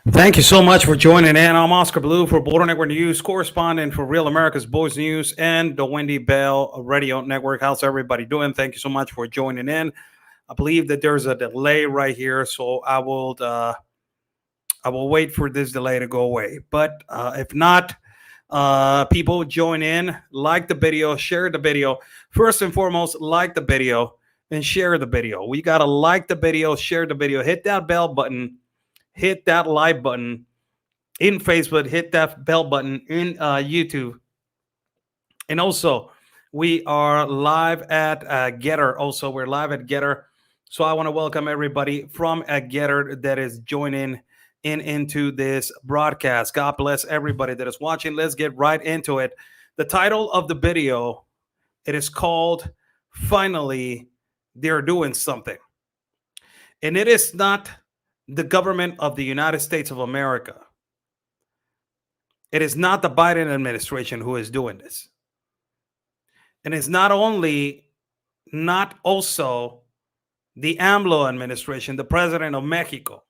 Thank you so much for joining in. I'm Oscar Blue for Border Network News, correspondent for Real America's Boys News and the Wendy Bell Radio Network. How's everybody doing? Thank you so much for joining in. I believe that there's a delay right here, so I will wait for this delay to go away. But if not, people join in, like the video, share the video. First and foremost, like the video and share the video. We gotta like the video, share the video, hit that bell button. Hit that like button in Facebook, hit that bell button in YouTube. And also, we are live at Getter. Also, we're live at Getter. So I want to welcome everybody from Getter that is joining into this broadcast. God bless everybody that is watching. Let's get right into it. The title of the video, it is called Finally, They're Doing Something. And it is not the government of the United States of America. It is not the Biden administration who is doing this. And it's not also the AMLO administration, the president of Mexico.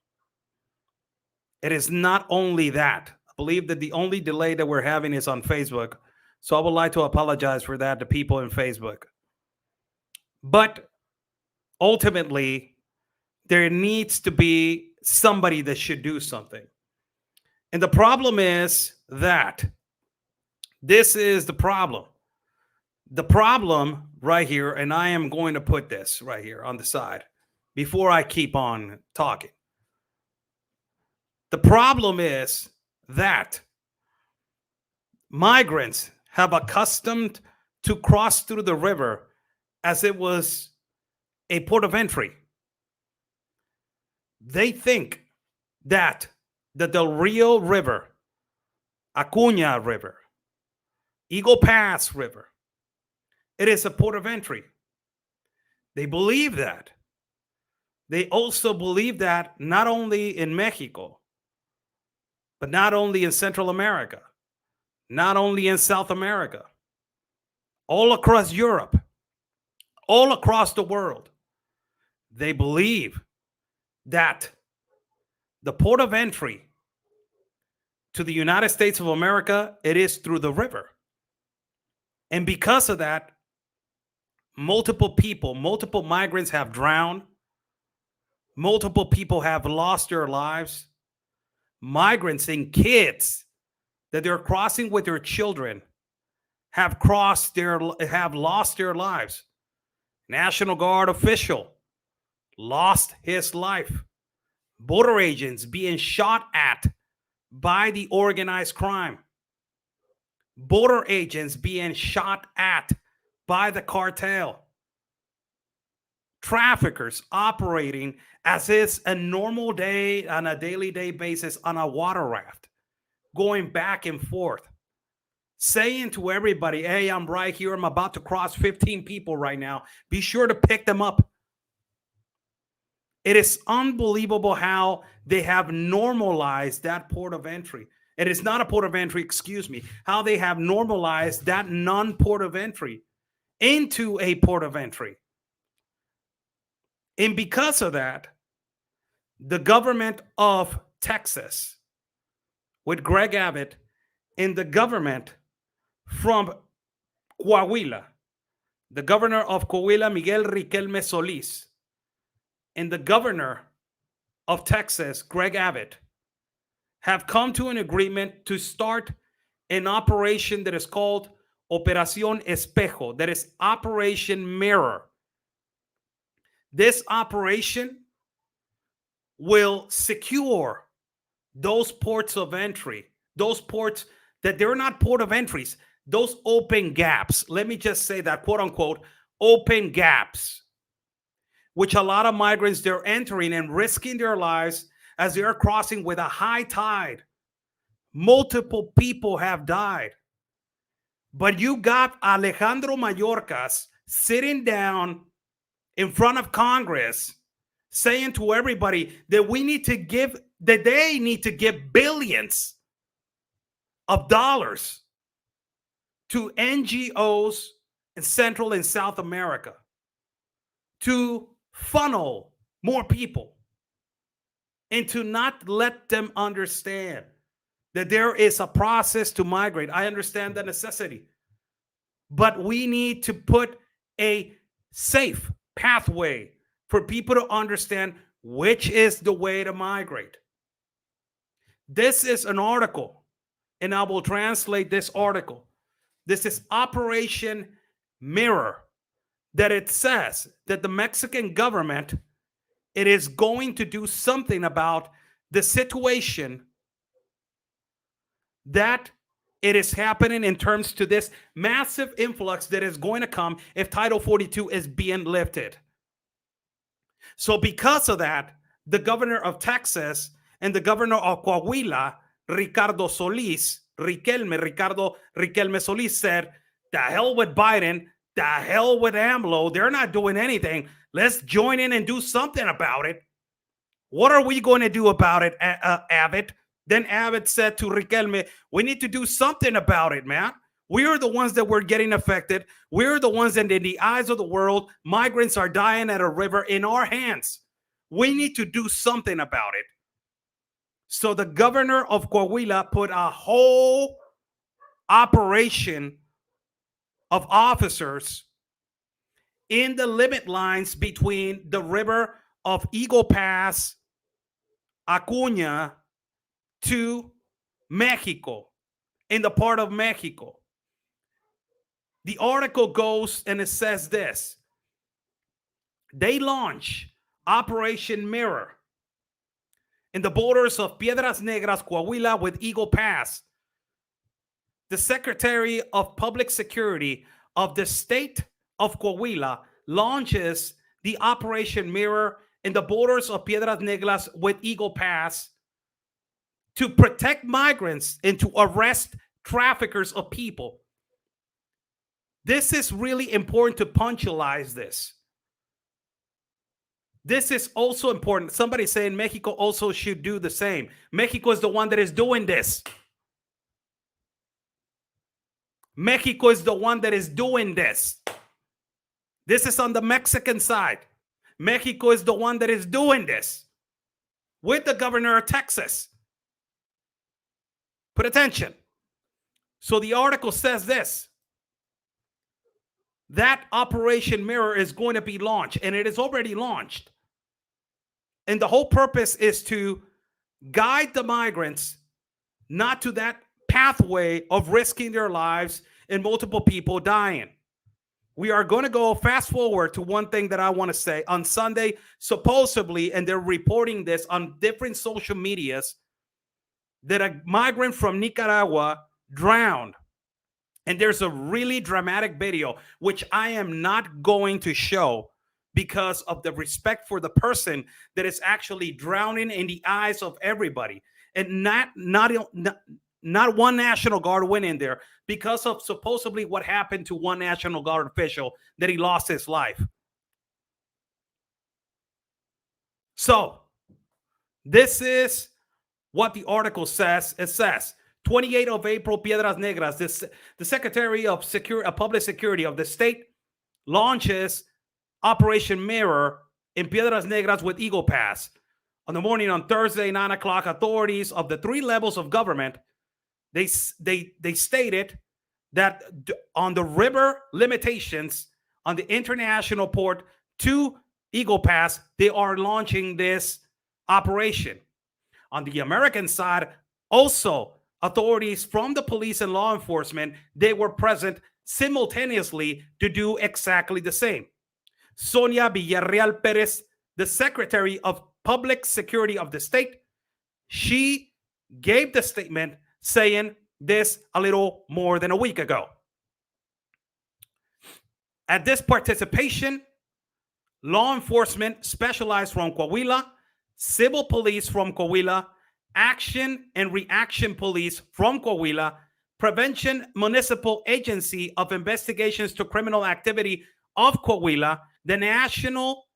It is not only that. I believe that the only delay that we're having is on Facebook. So I would like to apologize for that to people in Facebook. But ultimately, there needs to be somebody that should do something. And the problem is that this is the problem. The problem right here, and I am going to put this right here on the side before I keep on talking. The problem is that migrants have accustomed to cross through the river as it was a port of entry. They think that the Del Rio River, Acuña River, Eagle Pass River, it is a port of entry. They believe that. They also believe that not only in Mexico, but not only in Central America, not only in South America, all across Europe, all across the world. They believe that the port of entry to the United States of America, it is through the river. And because of that, multiple migrants have drowned. Multiple people have lost their lives. Migrants and kids that they're crossing with their children have lost their lives. National Guard official lost his life. Border agents being shot at by the organized crime. Border agents being shot at by the cartel. Traffickers operating as is a normal day on a daily day basis on a water raft, going back and forth, saying to everybody, hey, I'm right here. I'm about to cross 15 people right now. Be sure to pick them up. It is unbelievable how they have normalized that port of entry. It is not a port of entry, excuse me, how they have normalized that non-port of entry into a port of entry. And because of that, the government of Texas with Greg Abbott and the government from Coahuila, the governor of Coahuila, Miguel Riquelme Solís, and the governor of Texas, Greg Abbott, have come to an agreement to start an operation that is called Operación Espejo, that is Operation Mirror. This operation will secure those ports of entry, those ports that they're not port of entries, those open gaps. Let me just say that, quote unquote, open gaps, which a lot of migrants, they're entering and risking their lives as they're crossing with a high tide. Multiple people have died. But you got Alejandro Mayorkas sitting down in front of Congress saying to everybody that they need to give billions of dollars to NGOs in Central and South America to funnel more people and to not let them understand that there is a process to migrate. I understand the necessity, but we need to put a safe pathway for people to understand which is the way to migrate. This is an article, and I will translate this article. This is Operation Mirror, that it says that the Mexican government, it is going to do something about the situation that it is happening in terms to this massive influx that is going to come if Title 42 is being lifted. So because of that, the governor of Texas and the governor of Coahuila, Ricardo Riquelme Solis said, the hell with Biden, the hell with AMLO. They're not doing anything. Let's join in and do something about it. What are we going to do about it, Abbott? Then Abbott said to Riquelme, we need to do something about it, man. We are the ones that were getting affected. We're the ones that in the eyes of the world, migrants are dying at a river in our hands. We need to do something about it. So the governor of Coahuila put a whole operation of officers in the limit lines between the river of Eagle Pass, Acuña, to Mexico, in the part of Mexico. The article goes and it says this. They launch Operation Mirror in the borders of Piedras Negras, Coahuila, with Eagle Pass. The Secretary of Public Security of the state of Coahuila launches the Operation Mirror in the borders of Piedras Negras with Eagle Pass to protect migrants and to arrest traffickers of people. This is really important to punctualize this. This is also important. Somebody saying Mexico also should do the same. Mexico is the one that is doing this. Mexico is the one that is doing this. This is on the Mexican side. Mexico is the one that is doing this with the governor of Texas. Put attention. So the article says this. That Operation Mirror is going to be launched, and it is already launched. And the whole purpose is to guide the migrants not to that pathway of risking their lives and multiple people dying. We are going to go fast forward to one thing that I want to say. On Sunday, supposedly, and they're reporting this on different social medias, that a migrant from Nicaragua drowned. And there's a really dramatic video, which I am not going to show because of the respect for the person that is actually drowning in the eyes of everybody. And not one National Guard went in there because of supposedly what happened to one National Guard official, that he lost his life. So this is what the article says. It says, 28th of April, Piedras Negras, the Secretary of Public Security of the state launches Operation Mirror in Piedras Negras with Eagle Pass. On the morning on Thursday, 9 o'clock, authorities of the three levels of government, they stated that on the river limitations on the international port to Eagle Pass, they are launching this operation. On the American side, also authorities from the police and law enforcement, they were present simultaneously to do exactly the same. Sonia Villarreal Perez, the Secretary of Public Security of the state, she gave the statement saying this a little more than a week ago. At this participation, law enforcement specialized from Coahuila, civil police from Coahuila, action and reaction police from Coahuila, Prevention Municipal Agency of Investigations to Criminal Activity of Coahuila, the National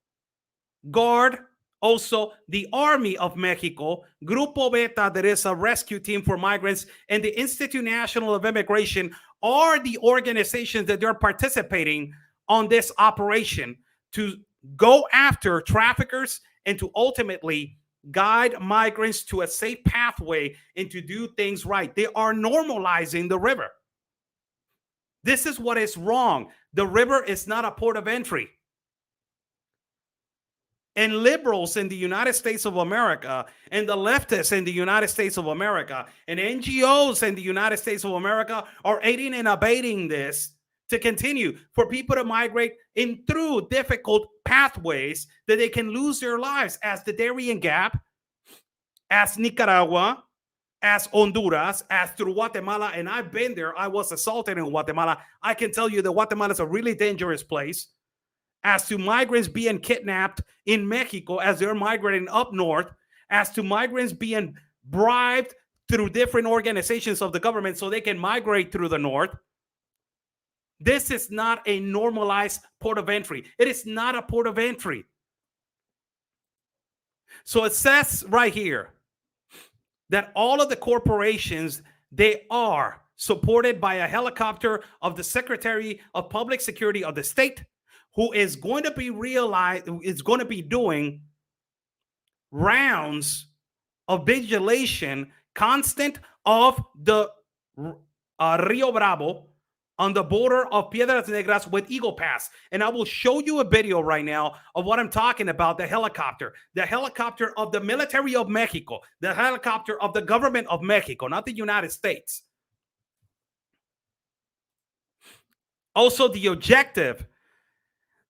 Guard, also the Army of Mexico, Grupo Beta, that is a rescue team for migrants, and the Institute National of Immigration are the organizations that are participating on this operation to go after traffickers and to ultimately guide migrants to a safe pathway and to do things right. They are normalizing the river. This is what is wrong. The river is not a port of entry. And liberals in the United States of America, and the leftists in the United States of America, and NGOs in the United States of America are aiding and abetting this to continue for people to migrate in through difficult pathways that they can lose their lives, as the Darien Gap, as Nicaragua, as Honduras, as through Guatemala. And I've been there. I was assaulted in Guatemala. I can tell you that Guatemala is a really dangerous place. As to migrants being kidnapped in Mexico as they're migrating up north, as to migrants being bribed through different organizations of the government so they can migrate through the north. This is not a normalized port of entry. It is not a port of entry. So it says right here that all of the corporations, they are supported by a helicopter of the Secretary of Public Security of the state, who is going to be doing rounds of vigilation constant of the Rio Bravo on the border of Piedras Negras with Eagle Pass. And I will show you a video right now of what I'm talking about, the helicopter of the military of Mexico, the helicopter of the government of Mexico, not the United States. Also, the objective,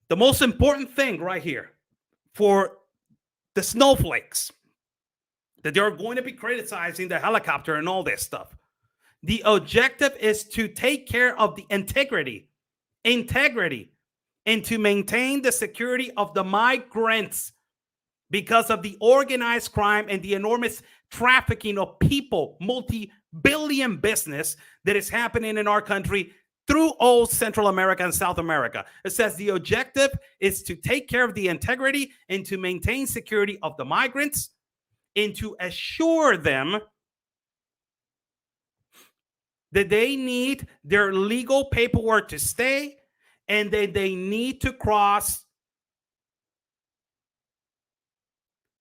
the most important thing right here for the snowflakes that they're going to be criticizing the helicopter and all this stuff. The objective is to take care of the integrity, and to maintain the security of the migrants because of the organized crime and the enormous trafficking of people, multi-billion business that is happening in our country through all Central America and South America. It says the objective is to take care of the integrity and to maintain security of the migrants and to assure them that they need their legal paperwork to stay and that they need to cross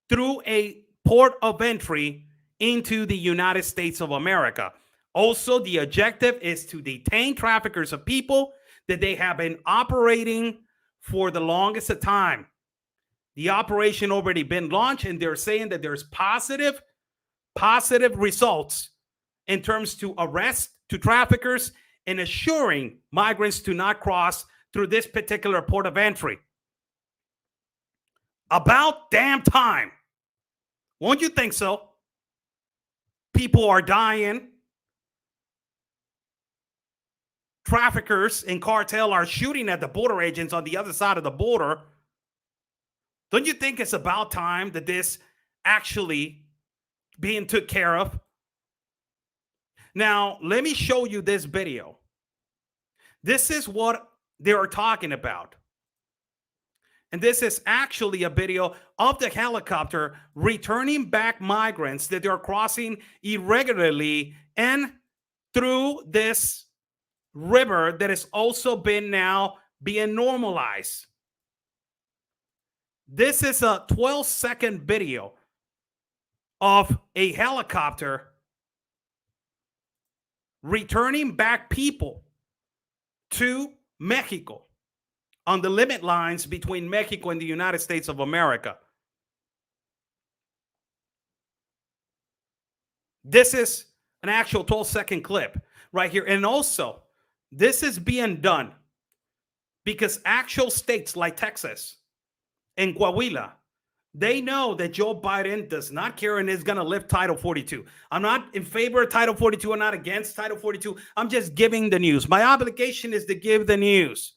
through a port of entry into the United States of America. Also, the objective is to detain traffickers of people that they have been operating for the longest of time. The operation already been launched, and they're saying that there's positive results in terms to arrest to traffickers and assuring migrants to not cross through this particular port of entry. About damn time. Won't you think so? People are dying. Traffickers and cartel are shooting at the border agents on the other side of the border. Don't you think it's about time that this actually being took care of? Now, let me show you this video. This is what they are talking about. And this is actually a video of the helicopter returning back migrants that they're crossing irregularly and through this river that has also been now being normalized. This is a 12-second video of a helicopter returning back people to Mexico on the limit lines between Mexico and the United States of America. This is an actual 12-second clip right here. And also, this is being done because actual states like Texas and Coahuila, they know that Joe Biden does not care and is going to lift Title 42. I'm not in favor of Title 42. I'm not against Title 42. I'm just giving the news. My obligation is to give the news.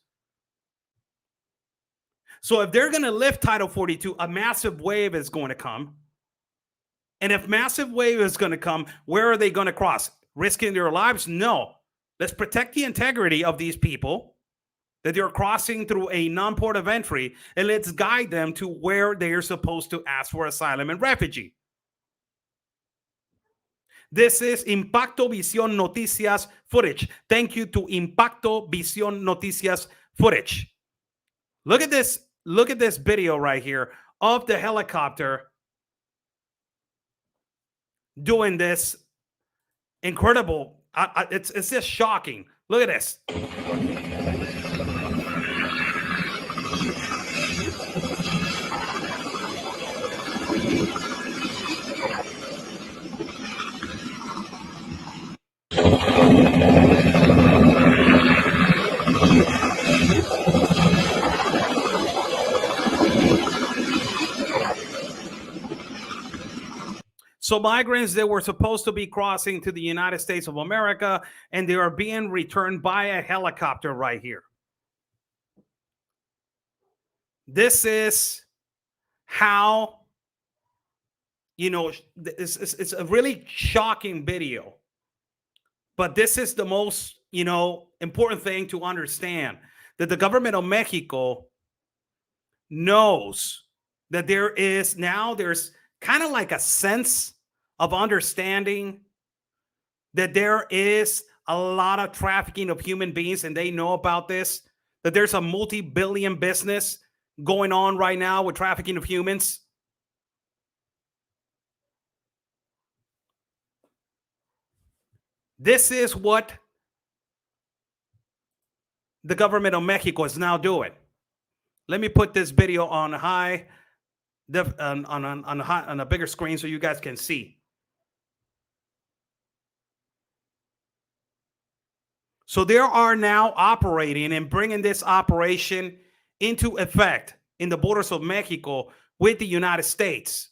So if they're going to lift Title 42, a massive wave is going to come. And if massive wave is going to come, where are they going to cross? Risking their lives? No. Let's protect the integrity of these people that they're crossing through a non-port of entry, and let's guide them to where they are supposed to ask for asylum and refugee. This is Impacto Visión Noticias footage. Thank you to Impacto Visión Noticias footage. Look at this video right here of the helicopter doing this incredible. It's just shocking. Look at this. So migrants that were supposed to be crossing to the United States of America, and they are being returned by a helicopter right here. This is how, it's a really shocking video. But this is the most, important thing to understand, that the government of Mexico knows that there's kind of like a sense of understanding that there is a lot of trafficking of human beings, and they know about this, that there's a multi-billion business going on right now with trafficking of humans. This is what the government of Mexico is now doing. Let me put this video on high, on a bigger screen so you guys can see. So they are now operating and bringing this operation into effect in the borders of Mexico with the United States.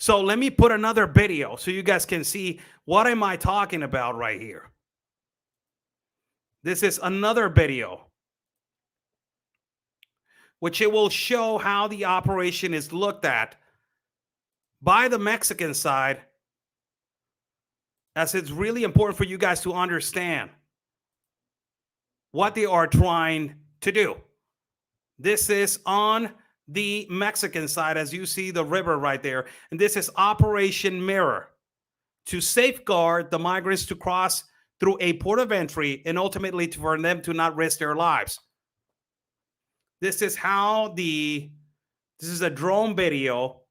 So let me put another video so you guys can see what am I talking about right here. This is another video which it will show how the operation is looked at by the Mexican side, as it's really important for you guys to understand what they are trying to do. This is on the Mexican side, as you see the river right there. And this is Operation Mirror, to safeguard the migrants to cross through a port of entry and ultimately for them to not risk their lives. This is how this is a drone video,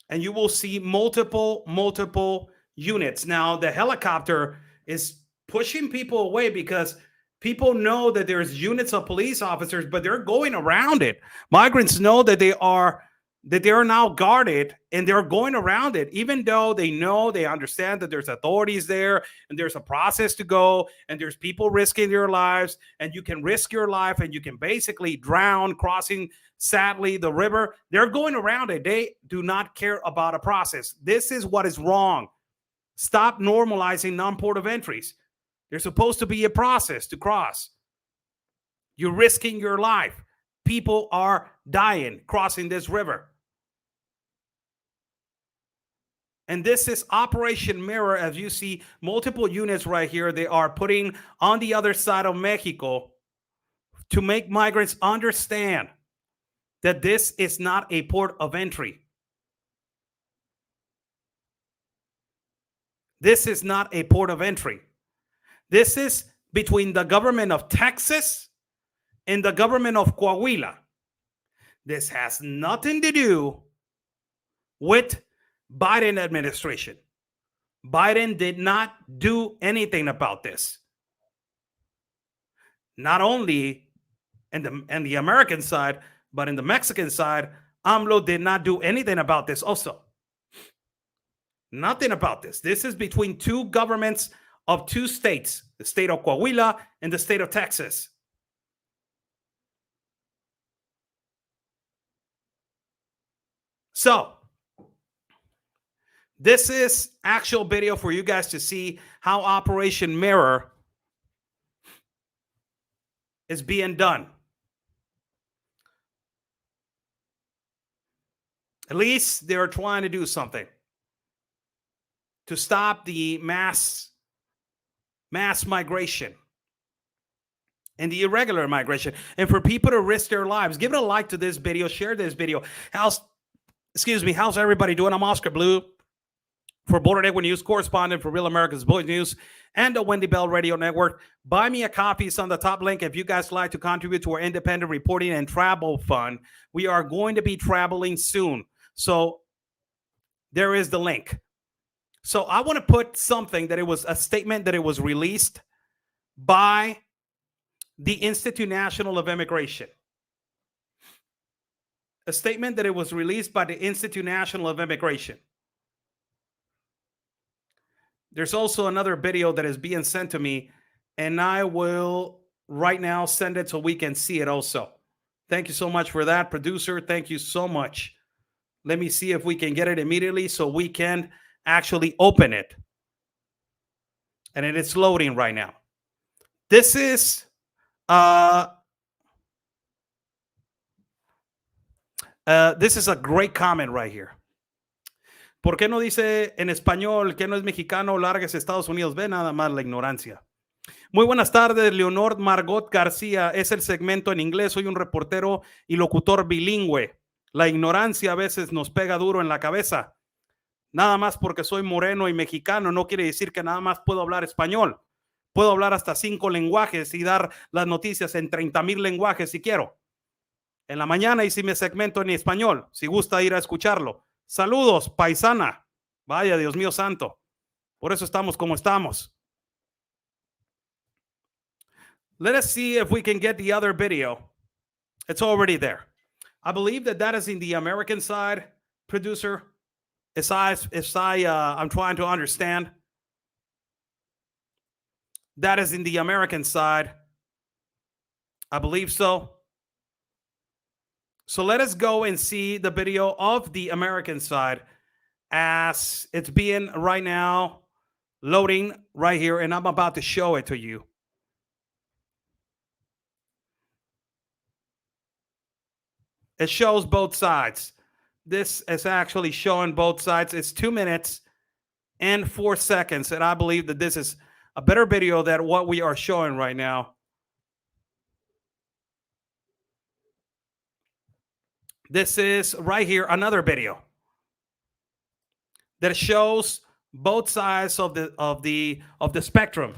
and you will see multiple units. Now, the helicopter is pushing people away because people know that there's units of police officers, but they're going around it. Migrants know that they are now guarded, and they're going around it, even though they understand that there's authorities there and there's a process to go, and there's people risking their lives, and you can risk your life and you can basically drown crossing, sadly, the river. They're going around it. They do not care about a process. This is what is wrong. Stop normalizing non-port of entries. There's supposed to be a process to cross. You're risking your life. People are dying crossing this river. And this is Operation Mirror. As you see, multiple units right here, they are putting on the other side of Mexico to make migrants understand that this is not a port of entry. This is not a port of entry. This is between the government of Texas and the government of Coahuila. This has nothing to do with Biden administration. Biden did not do anything about this. Not only in the American side, but in the Mexican side, AMLO did not do anything about this also. Nothing about this. This is between two governments of two states, the state of Coahuila and the state of Texas. So this is actual video for you guys to see how Operation Mirror is being done. At least they're trying to do something to stop the mass migration and the irregular migration, and for people to risk their lives. Give it a like to this video, share this video. How's everybody doing? I'm Oscar Blue for Border Equity News, correspondent for Real America's Voice News, and the Wendy Bell Radio Network. Buy me a copy. It's on the top link. If you guys like to contribute to our independent reporting and travel fund, we are going to be traveling soon. So there is the link. So I want to put something that it was a statement that it was released by the Institute National of Immigration. A statement that it was released by the Institute National of Immigration. There's also another video that is being sent to me, and I will right now send it so we can see it also. Thank you so much for that, producer. Thank you so much. Let me see if we can get it immediately so we can actually open it. And it is loading right now. This is a great comment right here. ¿Por qué no dice en español que no es mexicano, largues Estados Unidos? Ve nada más la ignorancia. Muy buenas tardes, Leonor Margot García. Es el segmento en inglés. Soy un reportero y locutor bilingüe. La ignorancia a veces nos pega duro en la cabeza. Nada más porque soy moreno y mexicano no quiere decir que nada más puedo hablar español. Puedo hablar hasta 5 lenguajes y dar las noticias en 30,000 lenguajes si quiero. En la mañana hice mi segmento en español, si gusta ir a escucharlo. Saludos, paisana. Vaya, Dios mío santo. Por eso estamos como estamos. Let us see if we can get the other video. It's already there. I believe that is in the American side, producer. I'm trying to understand. That is in the American side. I believe so. So let us go and see the video of the American side as it's being right now loading right here, and I'm about to show it to you. It shows both sides. This is actually showing both sides. It's 2 minutes and 4 seconds, and I believe that this is a better video than what we are showing right now. This is right here another video that shows both sides of the spectrum.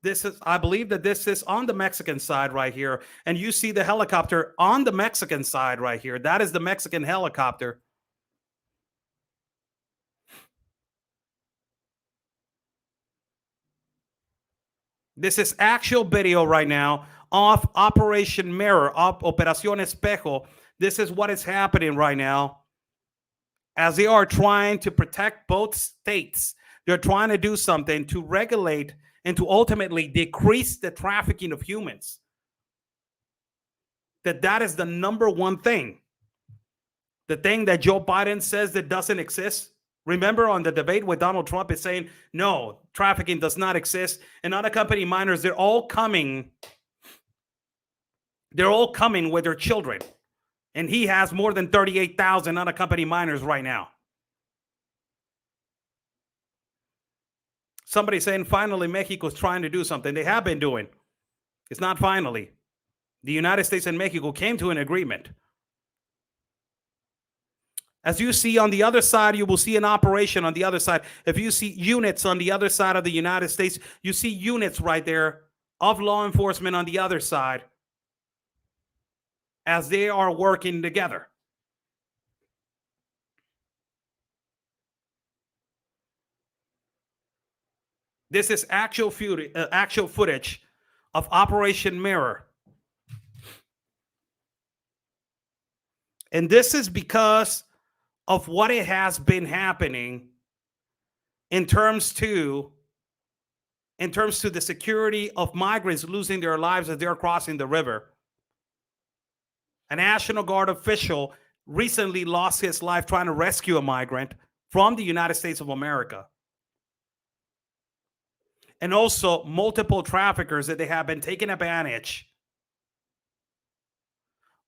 This is, I believe that this is on the Mexican side right here, and you see the helicopter on the Mexican side right here. That is the Mexican helicopter. This is actual video right now of Operation Mirror, of Operación Espejo. This is what is happening right now as they are trying to protect both states. They're trying to do something to regulate and to ultimately decrease the trafficking of humans. That is the number one thing. The thing that Joe Biden says that doesn't exist. Remember on the debate with Donald Trump is saying, no, trafficking does not exist. And unaccompanied minors, they're all coming with their children. And he has more than 38,000 unaccompanied minors right now. Somebody saying finally Mexico is trying to do something. They have been doing. It's not finally. The United States and Mexico came to an agreement. As you see on the other side, you will see an operation on the other side. If you see units on the other side of the United States, you see units right there of law enforcement on the other side as they are working together. This is actual footage of Operation Mirror. And this is because of what it has been happening in terms to the security of migrants losing their lives as they're crossing the river. A National Guard official recently lost his life trying to rescue a migrant from the United States of America. And also multiple traffickers that they have been taking advantage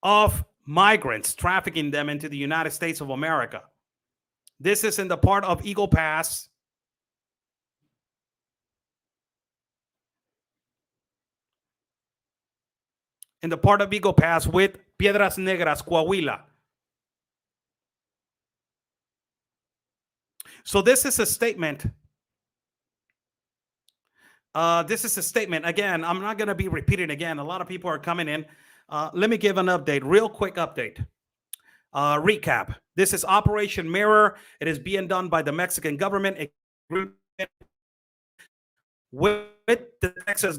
of migrants, trafficking them into the United States of America. This is in the part of Eagle Pass. In the part of Eagle Pass with Piedras Negras, Coahuila. So this is a statement. This is a statement. Again, I'm not going to be repeating again. A lot of people are coming in. Let me give an update, real quick update. Recap. This is Operation Mirror. It is being done by the Mexican government with the Texas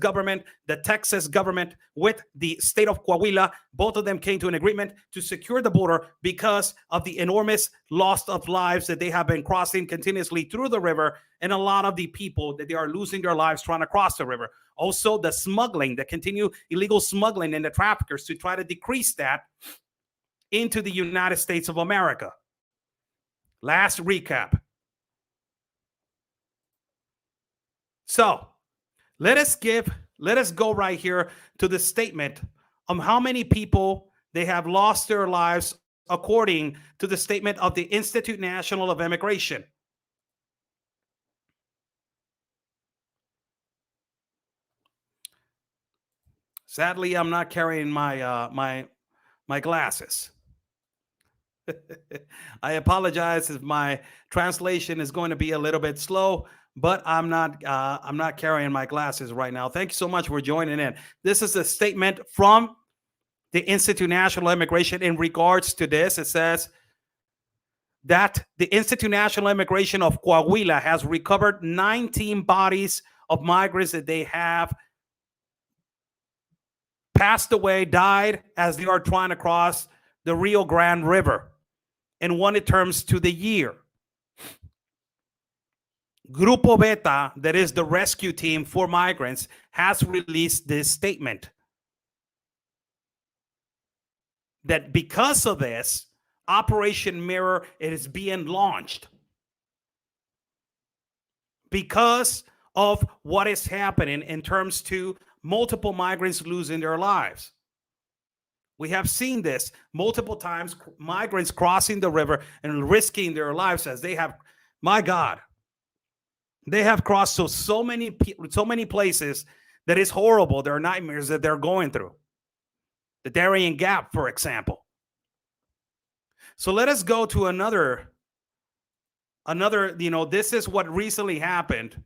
government with the state of Coahuila. Both of them came to an agreement to secure the border because of the enormous loss of lives that they have been crossing continuously through the river, and a lot of the people that they are losing their lives trying to cross the river. Also, the smuggling, the continued illegal smuggling, and the traffickers to try to decrease that into the United States of America. Last recap. So let us go right here to the statement of how many people they have lost their lives according to the statement of the Institute National of Immigration. Sadly, I'm not carrying my glasses. I apologize if my translation is going to be a little bit slow, but I'm not carrying my glasses right now. Thank you so much for joining in. This is a statement from the Institute National Immigration in regards to this. It says that the Institute National Immigration of Coahuila has recovered 19 bodies of migrants that they have passed away, died as they are trying to cross the Rio Grande River in one terms to the year. Grupo Beta, that is the rescue team for migrants, has released this statement that because of this, Operation Mirror, it is being launched because of what is happening in terms to multiple migrants losing their lives. We have seen this multiple times, migrants crossing the river and risking their lives as they have, my God, they have crossed so many places that is horrible. There are nightmares that they're going through. The Darien Gap, for example. So let us go to another, this is what recently happened.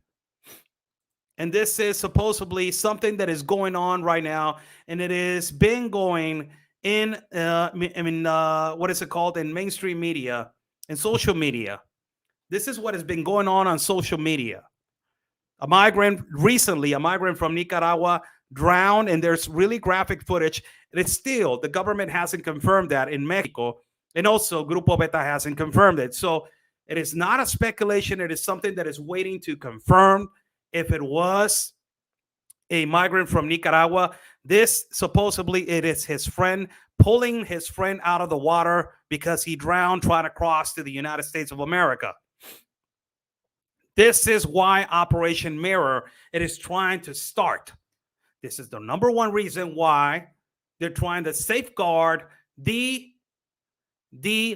And this is supposedly something that is going on right now. And it has been going in, what is it called? In mainstream media and social media. This is what has been going on social media. A migrant from Nicaragua drowned, and there's really graphic footage. And it's still, the government hasn't confirmed that in Mexico. And also Grupo Beta hasn't confirmed it. So it is not a speculation. It is something that is waiting to confirm if it was a migrant from Nicaragua. This supposedly it is his friend pulling his friend out of the water because he drowned trying to cross to the United States of America. This is why Operation Mirror, it is trying to start. This is the number one reason why they're trying to safeguard the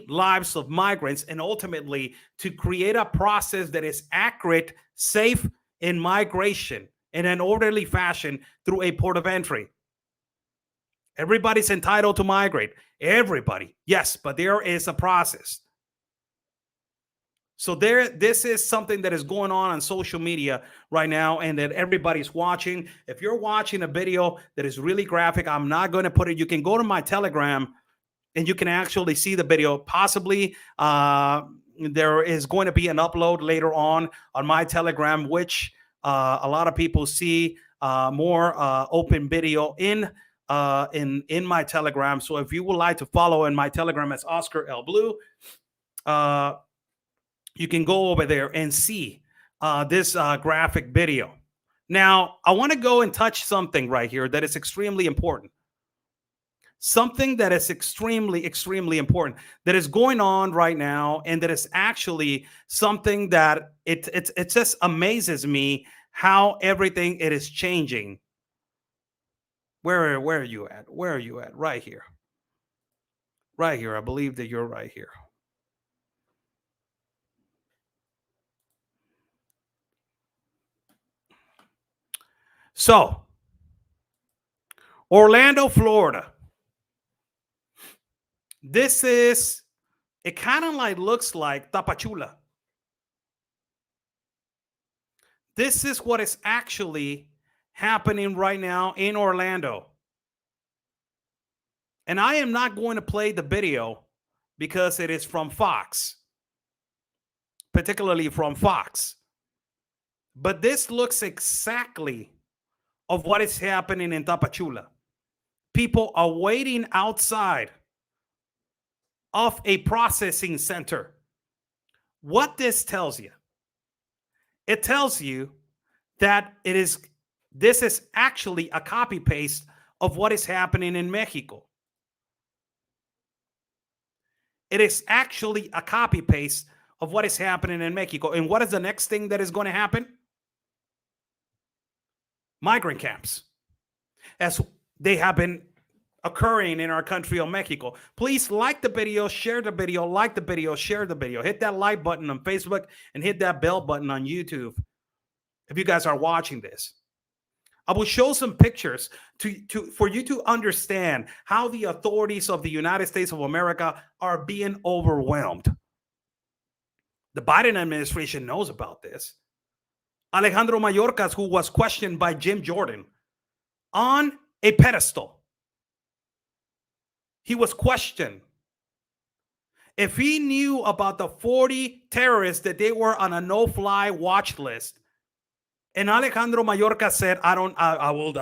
lives of migrants and ultimately to create a process that is accurate, safe in migration in an orderly fashion through a port of entry. Everybody's entitled to migrate. Everybody. Yes, but there is a process. So this is something that is going on social media right now and that everybody's watching. If you're watching a video that is really graphic, I'm not going to put it. You can go to my Telegram and you can actually see the video. Possibly there is going to be an upload later on my Telegram, which a lot of people see more open video in my Telegram. So if you would like to follow in my Telegram as Oscar L. Blue, you can go over there and see this graphic video. Now, I want to go and touch something right here that is extremely important. Something that is extremely, extremely important that is going on right now, and that is actually something that it just amazes me how everything it is changing. Where are you at? Where are you at? Right here. Right here. I believe that you're right here. So, Orlando, Florida. This is, it kind of like looks like Tapachula. This is what is actually happening right now in Orlando. And I am not going to play the video because it is from Fox, particularly from Fox. But this looks exactly of what is happening in Tapachula. People are waiting outside of a processing center. What this tells you, it tells you that this is actually a copy paste of what is happening in Mexico. It is actually a copy paste of what is happening in Mexico. And what is the next thing that is going to happen? Migrant camps, as they have been occurring in our country of Mexico. Please like the video, share the video, like the video, share the video. Hit that like button on Facebook and hit that bell button on YouTube if you guys are watching this. I will show some pictures for you to understand how the authorities of the United States of America are being overwhelmed. The Biden administration knows about this. Alejandro Mayorkas, who was questioned by Jim Jordan on a pedestal, he was questioned if he knew about the 40 terrorists that they were on a no-fly watch list. And Alejandro Mayorkas said, I will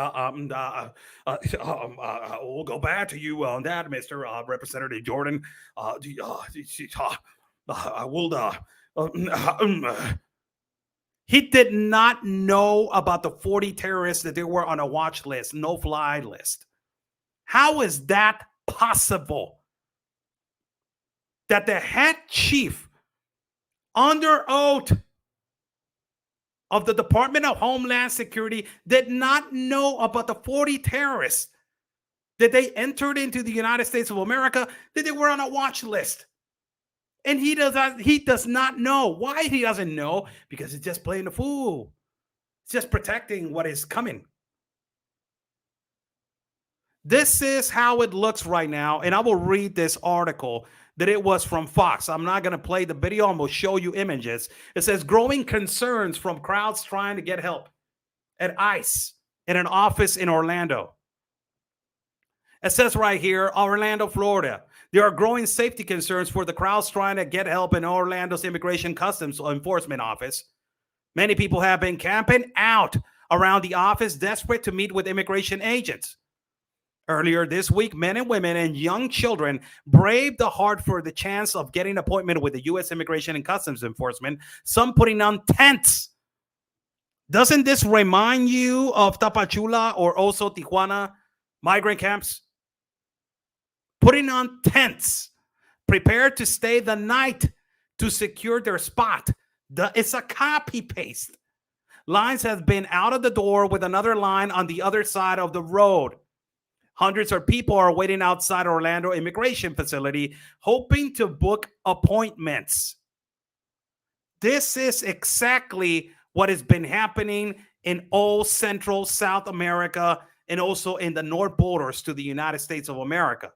go back to you on that, Mr. Representative Jordan. He did not know about the 40 terrorists that they were on a watch list, no-fly list. How is that possible? That the head chief, under oath, of the Department of Homeland Security did not know about the 40 terrorists that they entered into the United States of America, that they were on a watch list. And he does not know. Why he doesn't know? Because he's just playing the fool. It's just protecting what is coming. This is how it looks right now. And I will read this article that it was from Fox. I'm not going to play the video. I'm going to show you images. It says, growing concerns from crowds trying to get help at ICE in an office in Orlando. It says right here, Orlando, Florida. There are growing safety concerns for the crowds trying to get help in Orlando's Immigration Customs Enforcement Office. Many people have been camping out around the office, desperate to meet with immigration agents. Earlier this week, men and women and young children braved the hard for the chance of getting an appointment with the U.S. Immigration and Customs Enforcement, some putting on tents. Doesn't this remind you of Tapachula or also Tijuana migrant camps? Putting on tents, prepared to stay the night to secure their spot. It's a copy-paste. Lines have been out of the door with another line on the other side of the road. Hundreds of people are waiting outside Orlando immigration facility, hoping to book appointments. This is exactly what has been happening in all Central South America and also in the north borders to the United States of America.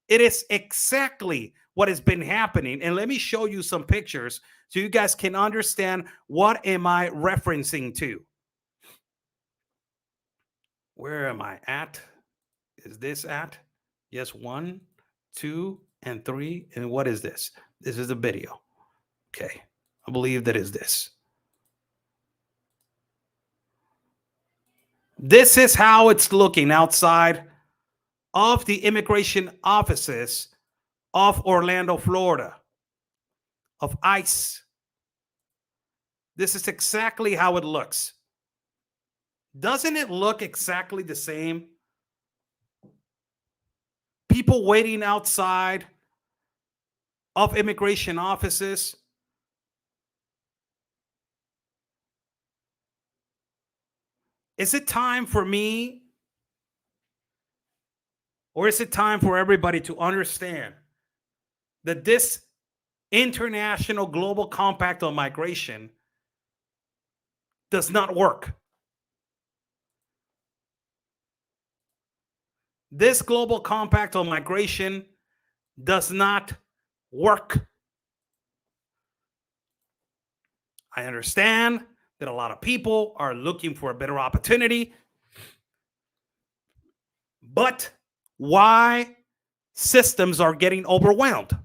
It is exactly what has been happening. And let me show you some pictures so you guys can understand what am I referencing to. Where am I at? Is this at? Yes, 1, 2, and 3. And what is this? This is a video. Okay, I believe that is this. This is how it's looking outside of the immigration offices of Orlando, Florida, of ICE. This is exactly how it looks. Doesn't it look exactly the same? People waiting outside of immigration offices. Is it time for me, or is it time for everybody to understand that this international global compact on migration does not work? This global compact on migration does not work. I understand that a lot of people are looking for a better opportunity. But why systems are getting overwhelmed?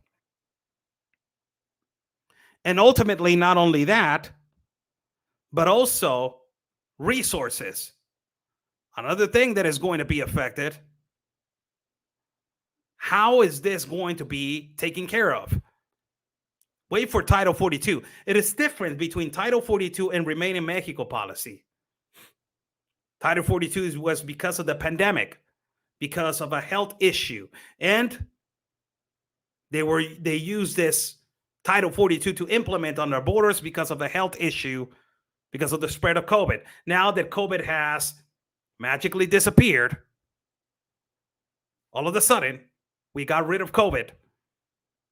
And ultimately, not only that, but also resources. Another thing that is going to be affected. How is this going to be taken care of? Wait for Title 42. It is different between Title 42 and Remain in Mexico policy. Title 42 was because of the pandemic, because of a health issue, and they used this Title 42 to implement on their borders because of a health issue, because of the spread of COVID. Now that COVID has magically disappeared, all of a sudden, we got rid of COVID.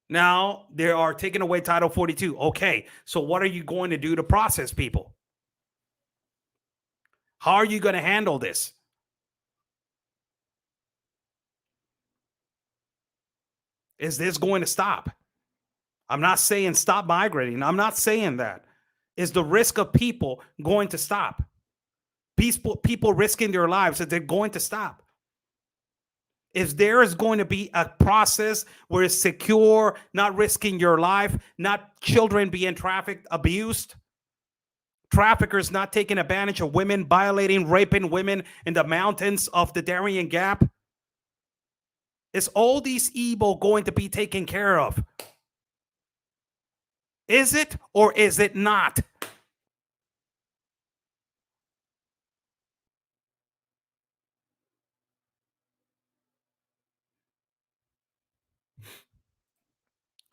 Now they are taking away Title 42. Okay, so what are you going to do to process people? How are you going to handle this? Is this going to stop? I'm not saying stop migrating. I'm not saying that. Is the risk of people going to stop? People risking their lives, is they're going to stop? If there is going to be a process where it's secure, not risking your life, not children being trafficked, abused, traffickers not taking advantage of women, violating, raping women in the mountains of the Darien Gap, is all these evil going to be taken care of? Is it or is it not?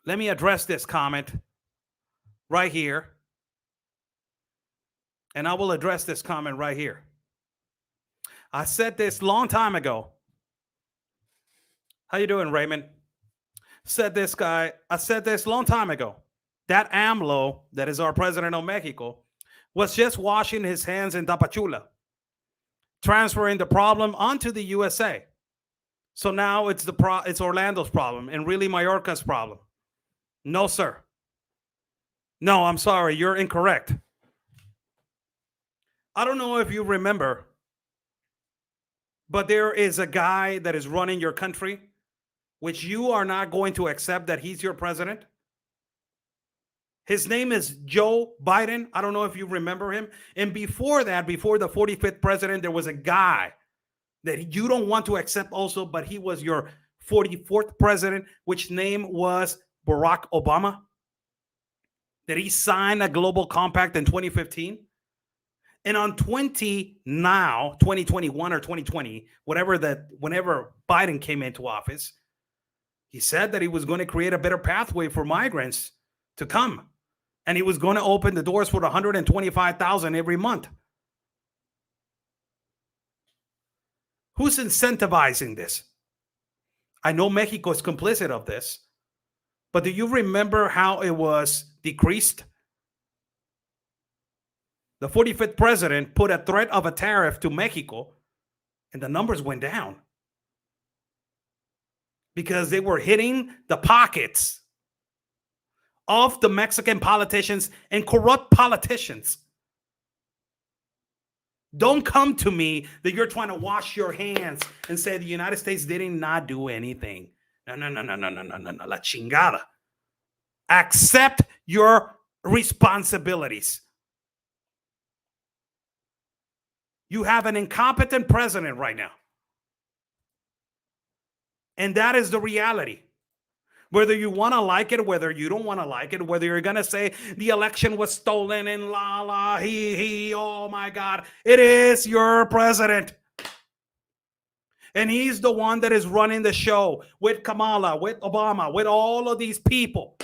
Let me address this comment right here. And I will address this comment right here. I said this long time ago. How you doing, Raymond? I said this long time ago. That AMLO, that is our president of Mexico, was just washing his hands in Tapachula, transferring the problem onto the USA. So now it's Orlando's problem and really Mallorca's problem. No, sir. No, I'm sorry. You're incorrect. I don't know if you remember, but there is a guy that is running your country, which you are not going to accept that he's your president. His name is Joe Biden. I don't know if you remember him. And before that, before the 45th president, there was a guy that you don't want to accept also, but he was your 44th president, which name was Barack Obama. That he signed a global compact in 2015. And on 2021 or 2020, whenever Biden came into office, he said that he was going to create a better pathway for migrants to come. And he was going to open the doors for 125,000 every month. Who's incentivizing this? I know Mexico is complicit of this, but do you remember how it was decreased? The 45th president put a threat of a tariff to Mexico, and the numbers went down because they were hitting the pockets of the Mexican politicians and corrupt politicians. Don't come to me that you're trying to wash your hands and say the United States did not do anything. No, la chingada. Accept your responsibilities. You have an incompetent president right now. And that is the reality. Whether you want to like it, whether you don't want to like it, whether you're going to say the election was stolen and oh my God, it is your president. And he's the one that is running the show with Kamala, with Obama, with all of these people.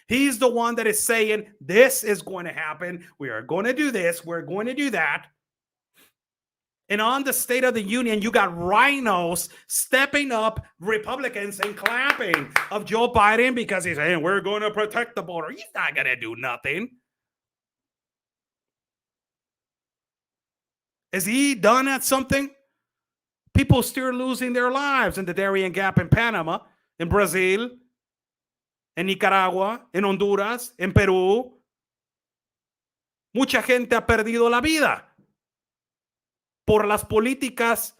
He's the one that is saying this is going to happen. We are going to do this. We're going to do that. And on the State of the Union, you got rhinos stepping up, Republicans, and clapping of Joe Biden because he's saying we're going to protect the border. He's not going to do nothing. Is he done at something? People still losing their lives in the Darien Gap in Panama, in Brazil, in Nicaragua, in Honduras, in Peru. Mucha gente ha perdido la vida por las políticas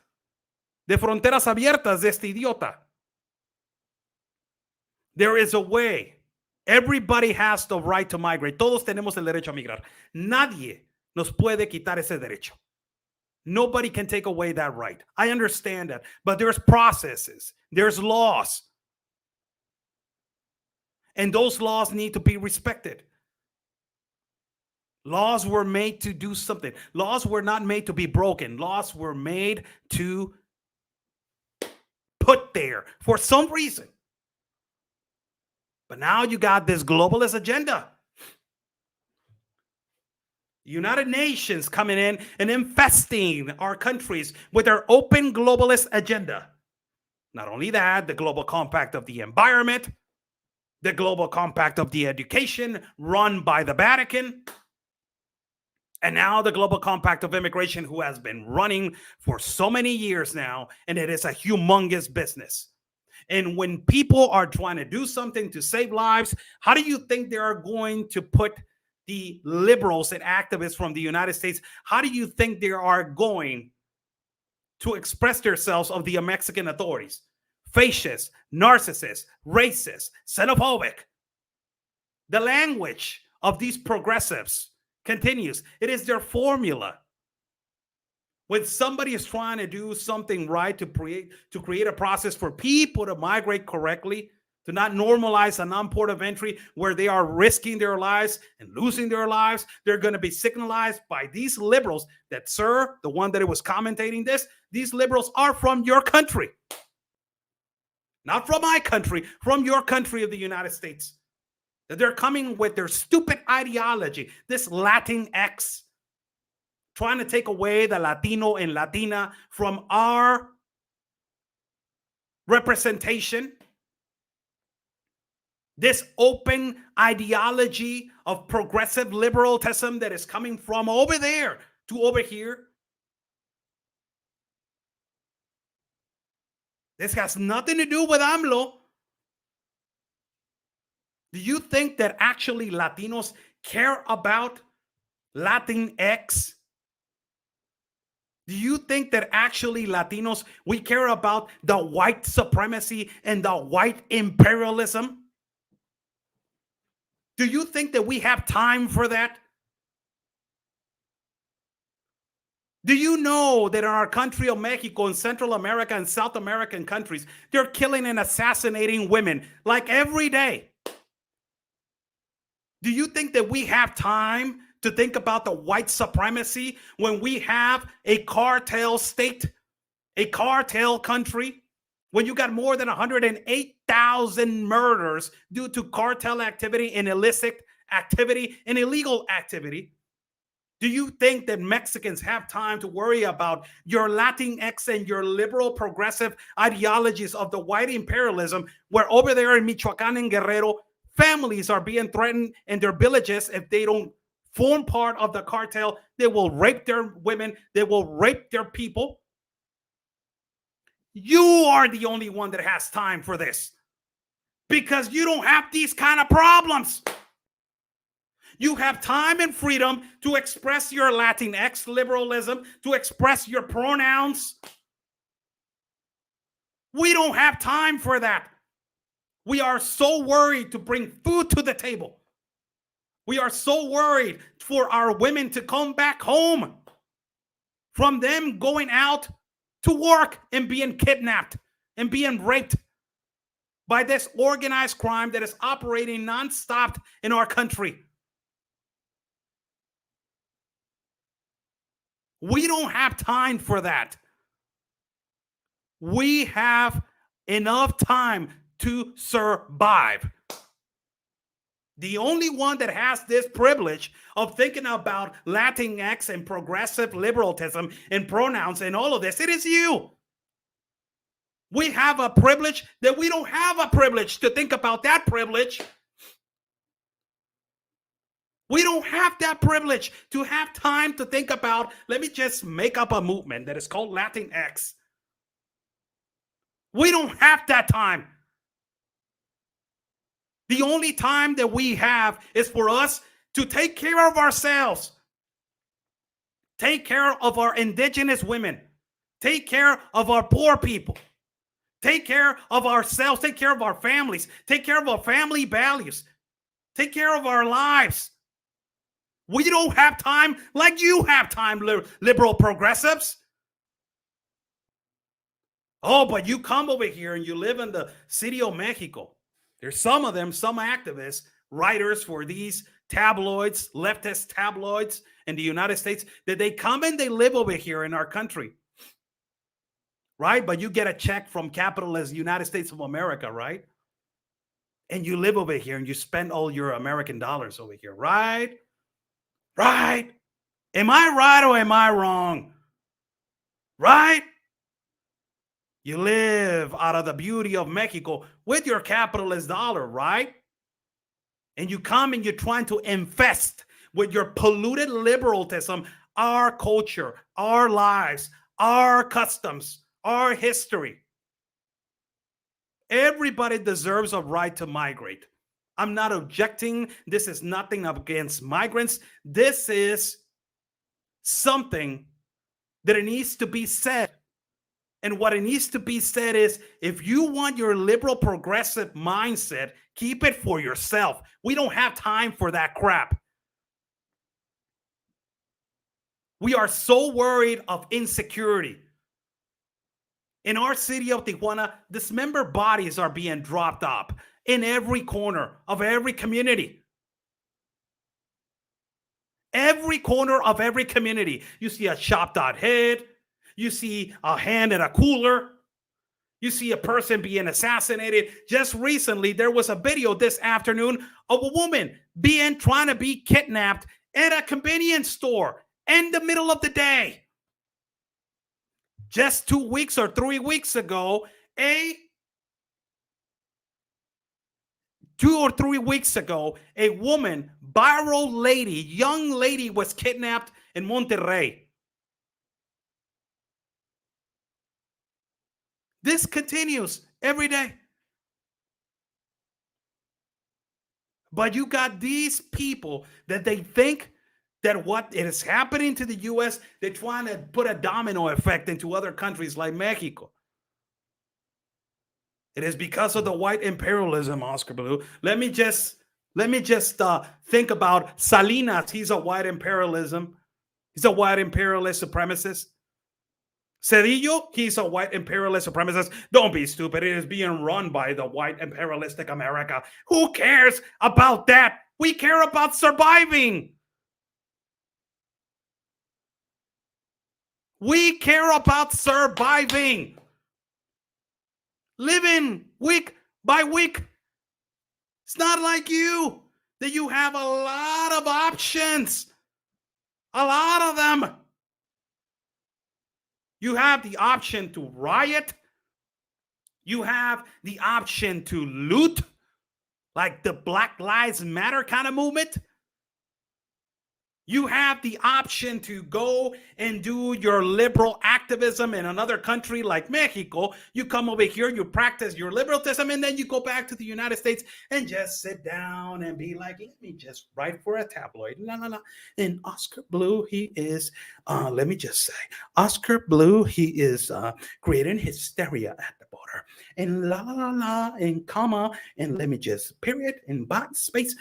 de fronteras abiertas de este idiota. There is a way. Everybody has the right to migrate. Todos tenemos el derecho a migrar. Nadie nos puede quitar ese derecho. Nobody can take away that right. I understand that. But there's processes. There's laws. And those laws need to be respected. Laws were made to do something. Laws were not made to be broken. Laws were made to put there for some reason. But now you got this globalist agenda. United Nations coming in and infesting our countries with their open globalist agenda. Not only that, the Global Compact of the Environment, the Global Compact of the Education run by the Vatican, and now the Global Compact of Immigration, who has been running for so many years now, and it is a humongous business. And when people are trying to do something to save lives, how do you think they are going to put the liberals and activists from the United States? How do you think they are going to express themselves of the Mexican authorities? Fascist, narcissist, racist, xenophobic. The language of these progressives continues. It is their formula. When somebody is trying to do something right to create a process for people to migrate correctly, to not normalize a non-port of entry where they are risking their lives and losing their lives, they're going to be signalized by these liberals that, sir, the one that was commentating this, these liberals are from your country. Not from my country, from your country of the United States. That they're coming with their stupid ideology, this Latinx, trying to take away the Latino and Latina from our representation. This open ideology of progressive liberalism that is coming from over there to over here. This has nothing to do with AMLO. Do you think that actually Latinos care about Latinx? Do you think that actually Latinos, we care about the white supremacy and the white imperialism? Do you think that we have time for that? Do you know that in our country of Mexico and Central America and South American countries, they're killing and assassinating women like every day? Do you think that we have time to think about the white supremacy when we have a cartel state, a cartel country, when you got more than 108,000 murders due to cartel activity and illicit activity and illegal activity? Do you think that Mexicans have time to worry about your Latinx and your liberal progressive ideologies of the white imperialism, where over there in Michoacan and Guerrero, families are being threatened in their villages if they don't form part of the cartel? They will rape their women. They will rape their people. You are the only one that has time for this because you don't have these kind of problems. You have time and freedom to express your Latinx liberalism, to express your pronouns. We don't have time for that. We are so worried to bring food to the table. We are so worried for our women to come back home from them going out to work and being kidnapped and being raped by this organized crime that is operating nonstop in our country. We don't have time for that. We have enough time to survive. The only one that has this privilege of thinking about Latinx and progressive liberalism and pronouns and all of this, it is you. We have a privilege that we don't have a privilege to think about that privilege. We don't have that privilege to have time to think about, let me just make up a movement that is called Latinx. We don't have that time. The only time that we have is for us to take care of ourselves, Take care of our indigenous women. Take care of our poor people. Take care of ourselves. Take care of our families. Take care of our family values. Take care of our lives. We don't have time like you have time, liberal progressives. Oh, but you come over here and you live in the city of Mexico. There's some of them, some activists, writers for these tabloids, leftist tabloids in the United States, that they come and they live over here in our country. Right? But you get a check from capitalist United States of America, right? And you live over here and you spend all your American dollars over here, right? Right? Am I right or am I wrong? Right? You live out of the beauty of Mexico with your capitalist dollar, right? And you come and you're trying to infest with your polluted liberalism our culture, our lives, our customs, our history. Everybody deserves a right to migrate. I'm not objecting. This is nothing against migrants. This is something that it needs to be said. And what it needs to be said is, if you want your liberal progressive mindset, keep it for yourself. We don't have time for that crap. We are so worried of insecurity. In our city of Tijuana, dismembered bodies are being dropped up in every corner of every community. Every corner of every community. You see a chopped out head. You see a hand in a cooler. You see a person being assassinated. Just recently, there was a video this afternoon of a woman trying to be kidnapped at a convenience store in the middle of the day. Just 2 weeks or 3 weeks ago, 2 or 3 weeks ago, a woman, viral lady, young lady was kidnapped in Monterrey. This continues every day. But you got these people that they think that what is happening to the U.S., they're trying to put a domino effect into other countries like Mexico. It is because of the white imperialism, Oscar Blue. Let me just think about Salinas. He's a white imperialism. He's a white imperialist supremacist. Cedillo, he's a white imperialist supremacist. Don't be stupid. It is being run by the white imperialistic America. Who cares about that? We care about surviving. We care about surviving. Living week by week. It's not like you, that you have a lot of options. A lot of them. You have the option to riot. You have the option to loot, like the Black Lives Matter kind of movement. You have the option to go and do your liberal activism in another country like Mexico. You come over here, you practice your liberalism, and then you go back to the United States and just sit down and be like, let me just write for a tabloid. La, la, la. And Oscar Blue, he is, let me just say, Oscar Blue, he is creating hysteria at the border. And la, la, la, la, and comma, and let me just, period, and back space.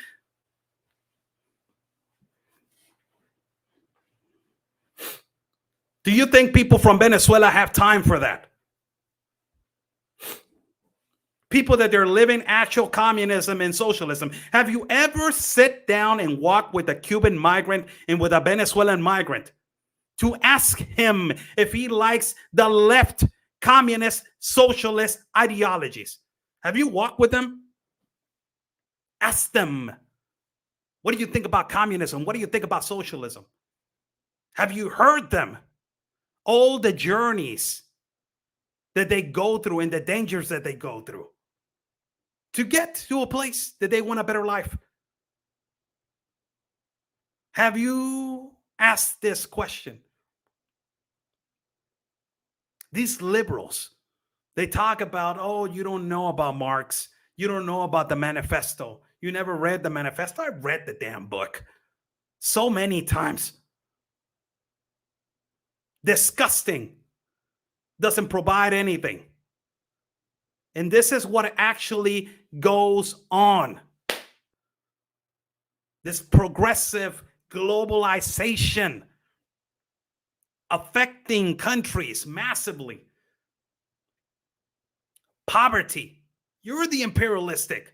Do you think people from Venezuela have time for that? People that they're living actual communism and socialism. Have you ever sit down and walk with a Cuban migrant and with a Venezuelan migrant to ask him if he likes the left communist socialist ideologies? Have you walked with them? Ask them, what do you think about communism? What do you think about socialism? Have you heard them? All the journeys that they go through and the dangers that they go through to get to a place that they want a better life. Have you asked this question? These liberals, they talk about, oh, you don't know about Marx. You don't know about the manifesto. You never read the manifesto. I read the damn book so many times. disgusting, doesn't provide anything. And this is what actually goes on. This progressive globalization affecting countries massively. Poverty. You're the imperialistic.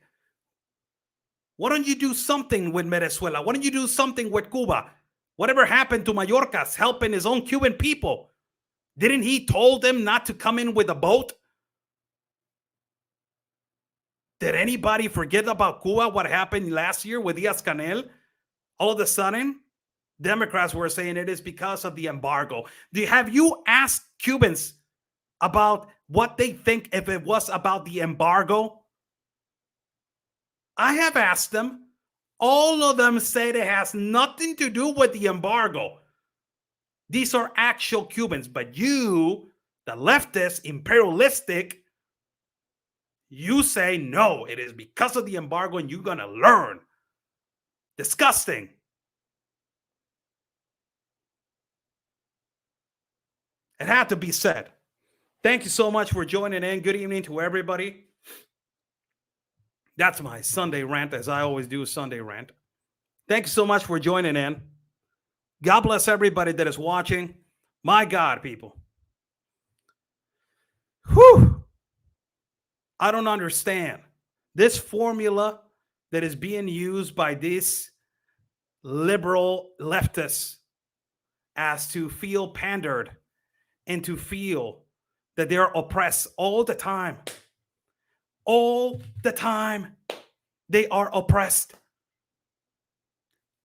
Why don't you do something with Venezuela? Why don't you do something with Cuba? Whatever happened to Mallorca's helping his own Cuban people? Didn't he told them not to come in with a boat? Did anybody forget about Cuba? What happened last year with Diaz-Canel? All of a sudden, Democrats were saying it is because of the embargo. Have you asked Cubans about what they think if it was about the embargo? I have asked them. All of them said it has nothing to do with the embargo. These are actual Cubans. But you, the leftist, imperialistic, you say, no, it is because of the embargo and you're going to learn. Disgusting. It had to be said. Thank you so much for joining in. Good evening to everybody. That's my Sunday rant, as I always do, Sunday rant. Thank you so much for joining in. God bless everybody that is watching. My God, people. Whew. I don't understand. This formula that is being used by these liberal leftists as to feel pandered and to feel that they're oppressed all the time. All the time. They are oppressed.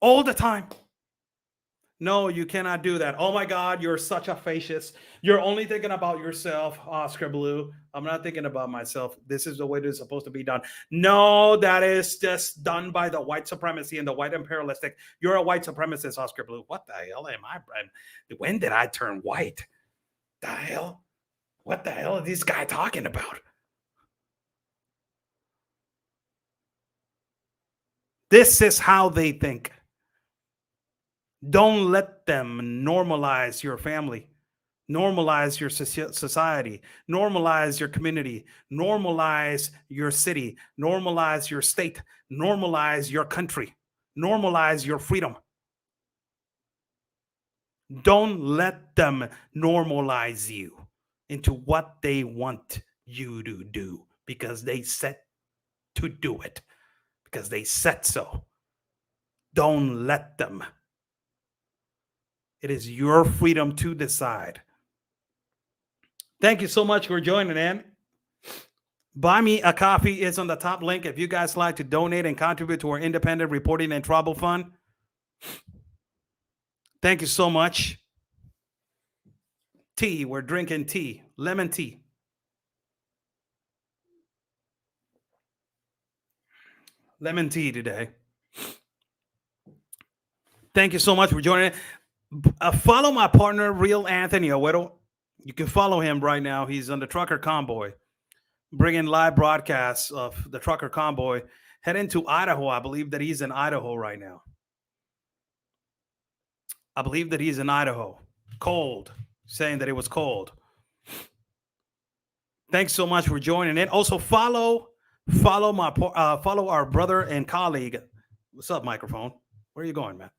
All the time. No, you cannot do that. Oh my God, you're such a fascist. You're only thinking about yourself, Oscar Blue. I'm not thinking about myself. This is the way it is supposed to be done. No, that is just done by the white supremacy and the white imperialistic. You're a white supremacist, Oscar Blue. What the hell am I? When did I turn white? The hell? What the hell is this guy talking about? This is how they think. Don't let them normalize your family, normalize your society, normalize your community, normalize your city, normalize your state, normalize your country, normalize your freedom. Don't let them normalize you into what they want you to do because they said to do it, because they said so. Don't let them. It is your freedom to decide. Thank you so much for joining in. Buy Me a Coffee is on the top link if you guys like to donate and contribute to our independent reporting and travel fund. Thank you so much. Tea, we're drinking tea, lemon tea. Lemon tea today. Thank you so much for joining. Follow my partner, Real Anthony Owero. You can follow him right now. He's on the Trucker Convoy, bringing live broadcasts of the Trucker Convoy. Heading to Idaho. I believe that he's in Idaho right now. I believe that he's in Idaho. Cold. Saying that it was cold. Thanks so much for joining in. Also follow our brother and colleague. What's up, microphone? Where are you going, man?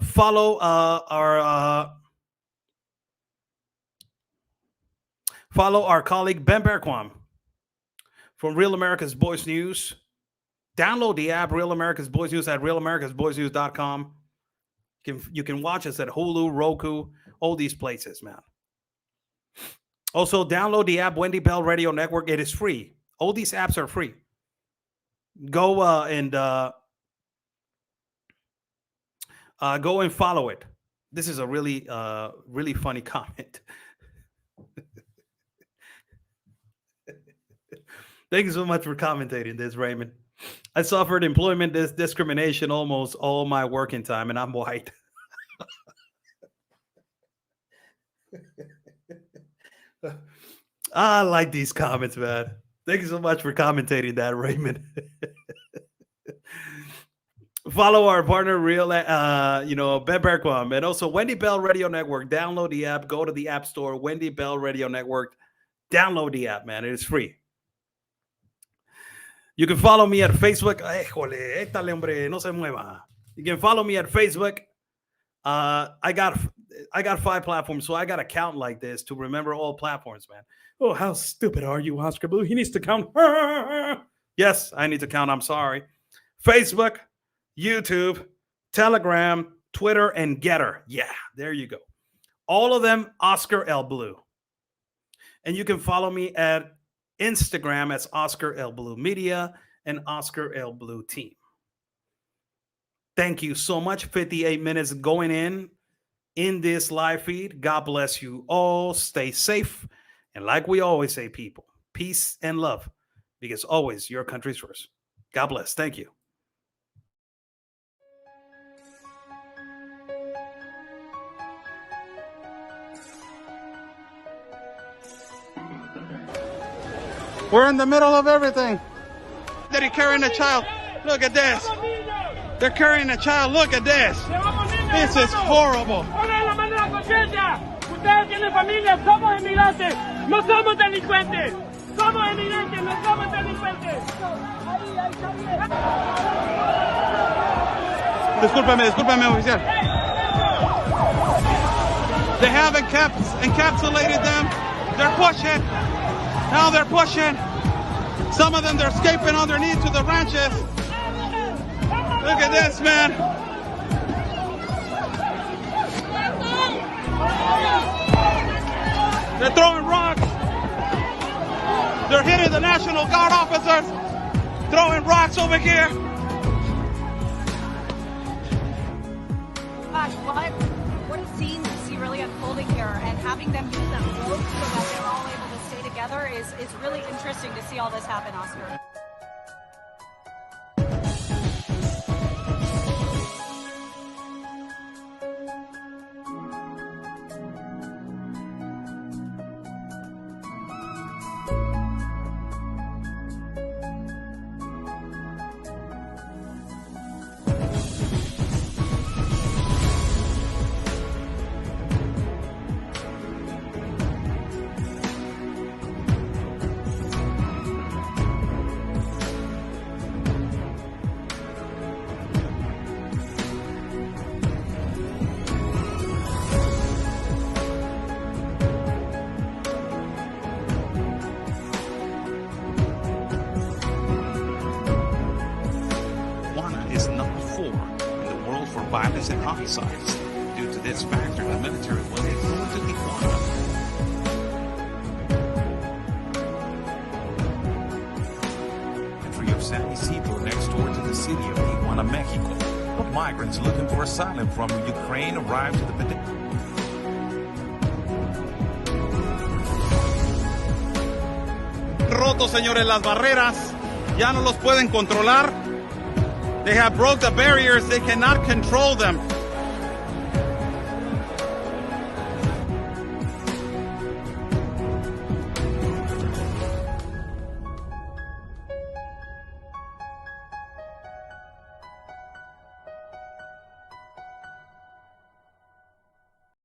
Follow our colleague Ben Berquam from Real America's Boys News. Download the app Real America's Boys News at realamericasboysnews.com. You can watch us at Hulu, Roku, all these places, man. Also, download the app Wendy Bell Radio Network. It is free. All these apps are free. Go and follow it. This is a really funny comment. Thank you so much for commentating this, Raymond. I suffered employment discrimination almost all my working time, and I'm white. I like these comments, man. Thank you so much for commentating that, Raymond. Follow our partner, Real, Ben Bergquam, and also Wendy Bell Radio Network. Download the app. Go to the App Store. Wendy Bell Radio Network. Download the app, man. It is free. You can follow me at Facebook. Éjole, étale, hombre, no se mueva. You can follow me at Facebook. I got 5 platforms, so I got to count like this to remember all platforms, man. Oh, how stupid are you, Oscar Blue? He needs to count. Yes, I need to count. I'm sorry. Facebook, YouTube, Telegram, Twitter, and Getter. Yeah, there you go. All of them, Oscar L. Blue. And you can follow me at Instagram as Oscar L. Blue Media and Oscar L. Blue Team. Thank you so much. 58 minutes going in this live feed. God bless you all. Stay safe. And like we always say, people, peace and love, because always your country's first. God bless. Thank you. We're in the middle of everything. They're carrying a child. Look at this. They're carrying a child. Look at this. This is horrible. Ustedes tienen familia, somos inmigrantes, no somos delincuentes. Somos inmigrantes, no somos delincuentes. Discúlpeme, oficial. They have encapsulated them. They're pushing. Now they're pushing. Some of them, they're escaping underneath to the ranches. Look at this, man. They're throwing rocks. They're hitting the National Guard officers. Throwing rocks over here. Gosh, what a scene to see really unfolding here, and having them use that rope so that they're all able to stay together is really interesting to see all this happen, Oscar. violence and homicides. Due to this factor, the military was moved to Tijuana. Entry of San Isidro next door to the city of Tijuana, Mexico. But migrants looking for asylum from Ukraine arrived to the roto, señores, las barreras. Ya no los pueden controlar. They have broke the barriers. They cannot control them.